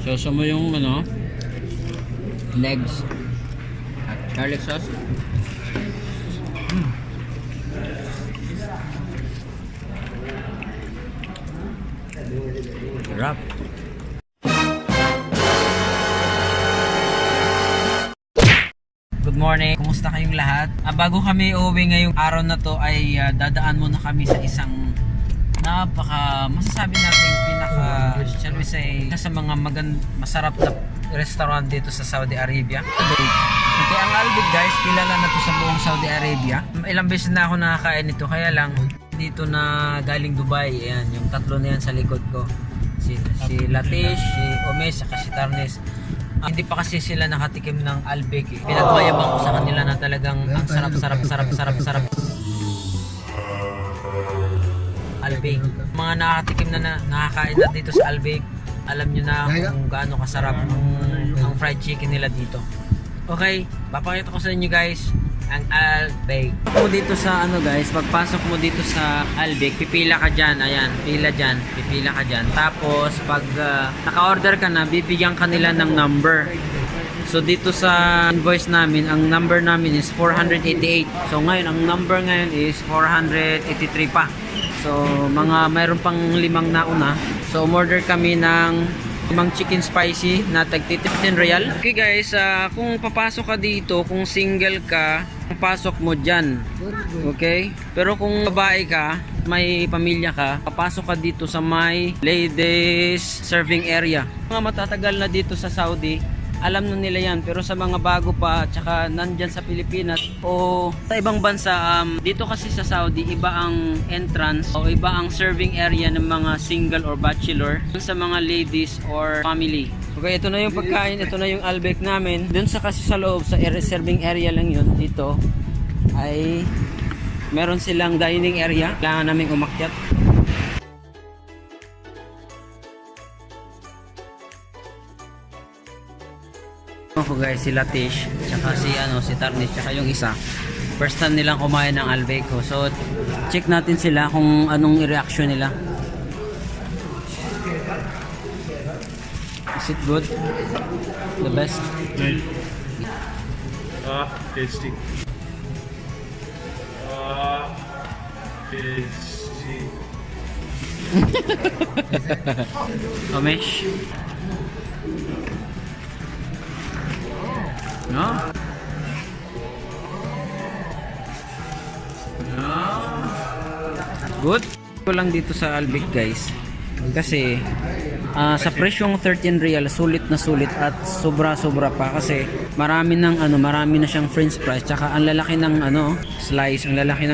Sauce mo yung ano, legs at garlic sauce. Sarap. Good morning, kumusta kayong lahat? Bago kami uuwi ngayong araw na to ay dadaan muna kami sa isang masasabi natin shall we say, sa mga masarap na restaurant dito sa Saudi Arabia. Okay, ang Albig guys, kilala na to sa buong Saudi Arabia. Ilang beses na ako nakakain nito, kaya lang dito na galing Dubai. Ayan, yung tatlo na yan sa likod ko. Si Latish, si Omes, saka si Tarnes. Hindi pa kasi sila nakatikim ng Albig. Pinagmayabang ko sa kanila na talagang ang sarap. Albig. Mga nakatikim na nakakain na dito sa Albig, alam nyo na kung gaano kasarap ang fried chicken nila dito. Okay, papakita ko sa inyo guys ang Albig. Pagpasok mo dito sa guys, pagpasok mo dito sa Albig, pipila ka dyan. Ayan, pipila ka dyan. Tapos pag naka-order ka na, bibigyan ka nila ng number. So dito sa invoice namin, ang number namin is 488. So ngayon, ang number ngayon is 483 pa. So mayroon pang 5 nauna. So umorder kami ng 5 chicken spicy na tag 15 real. Okay guys, kung papasok ka dito, kung single ka, pasok mo dyan. Okay? Pero kung babae ka, may pamilya ka, papasok ka dito sa may ladies serving area. Mga matatagal na dito sa Saudi, alam na nila yan, pero sa mga bago pa tsaka nandyan sa Pilipinas o sa ibang bansa, dito kasi sa Saudi iba ang entrance o iba ang serving area ng mga single or bachelor sa mga ladies or family. Okay, ito na yung pagkain, ito na yung Albig namin. Dun sa kasi sa loob, sa serving area lang yun, dito ay meron silang dining area. Kailangan naming umakyat. Ako guys, si Latish, tsaka si Tarnis, tsaka yung isa. First time nilang kumain ng Albig. So, check natin sila kung anong reaction nila. Is it good? The best? Tasty. Tasty. Omesh? No? Good? Ko lang dito sa Albig guys. Kasi sa presyong 13 real, sulit na sulit at sobra pa kasi marami na siyang french fries, tsaka ang lalaki ng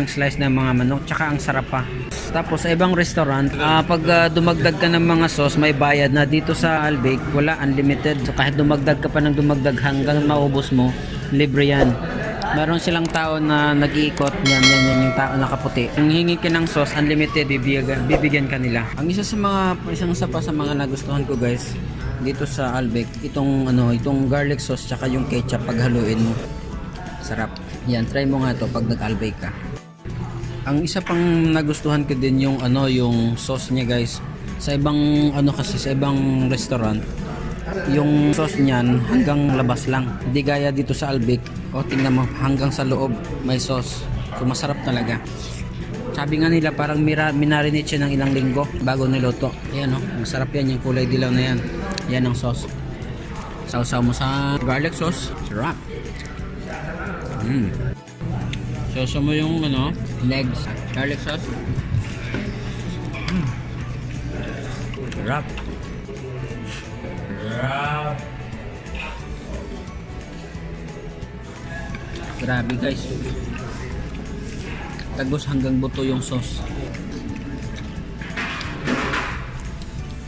slice ng mga manok, tsaka ang sarap pa. Tapos sa ibang restaurant, pag dumagdag ka ng mga sauce, may bayad na. Dito sa Albig, wala, unlimited. So kahit dumagdag ka pa ng dumagdag hanggang maubos mo, libre yan. Meron silang tao na nag-iikot, yan yung tao nakaputi. Kung hingi ka ng sauce, unlimited, bibigyan ka nila. Ang isang pa sa mga nagustuhan ko guys, dito sa Albig, itong garlic sauce tsaka yung ketchup paghaluin mo. Sarap. Yan, try mo nga to pag nag-Albig ka. Ang isa pang nagustuhan ko din yung sauce niya guys. Sa ibang sa ibang restaurant, yung sauce niyan hanggang labas lang. Hindi gaya dito sa Albig. O tingnan mo, hanggang sa loob may sauce. So masarap talaga. Sabi nga nila parang minarinate siya ng ilang linggo bago niluto. Ayan masarap yan, yung kulay dilaw na yan. Yan ang sauce. Sausaw mo sa garlic sauce. Sarap. Sausaw mo yung legs, garlic sauce. Sarap. Grabe guys, tagos hanggang buto yung sauce.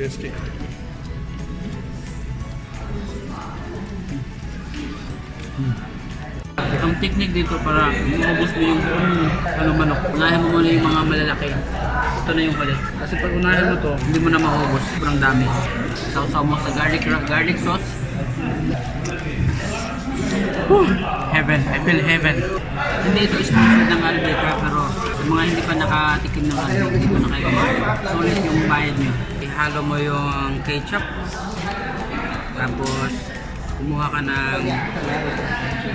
Tasty. Ang technique dito para maubos mo yung manok, unahin mo muna yung mga malalaki. Ito na yung kulit. Kasi pag unahin mo to, hindi mo na maubos. Sobrang dami. Sausaw mo sa garlic sauce. Heaven, I feel heaven. Hindi ito sponsored ng Albig, pero sa mga hindi pa nakatikim ng Albig, dito na kayo kumain. Sulit yung bayad nyo. Ihalo mo yung ketchup. Tapos, kumuha ka ng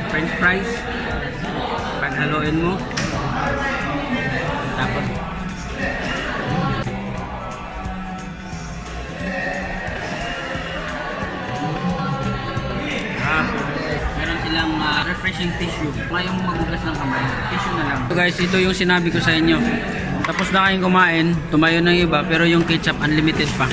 french fries. Paghaluin mo. Tapos, meron silang refreshing tissue. Kung ayaw mo magugas ng kamay, tissue na lang. So guys, ito yung sinabi ko sa inyo. Tapos na kayong kumain, tumayo ng iba, pero yung ketchup unlimited pa.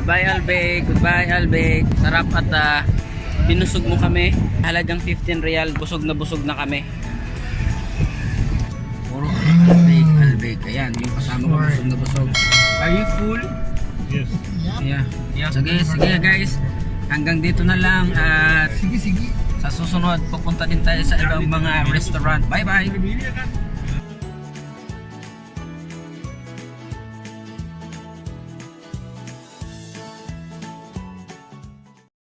Goodbye Albig, goodbye Albig. Sarap at binusog mo kami. Halagang 15 real, busog na kami. Puro Albig, Albig. Ayan, yung kasama ko busog na busog. Are you full? Yes. Yeah. Sige guys. Hanggang dito na lang at Sige. sa susunod pupunta din tayo sa ibang mga restaurant. Bye bye.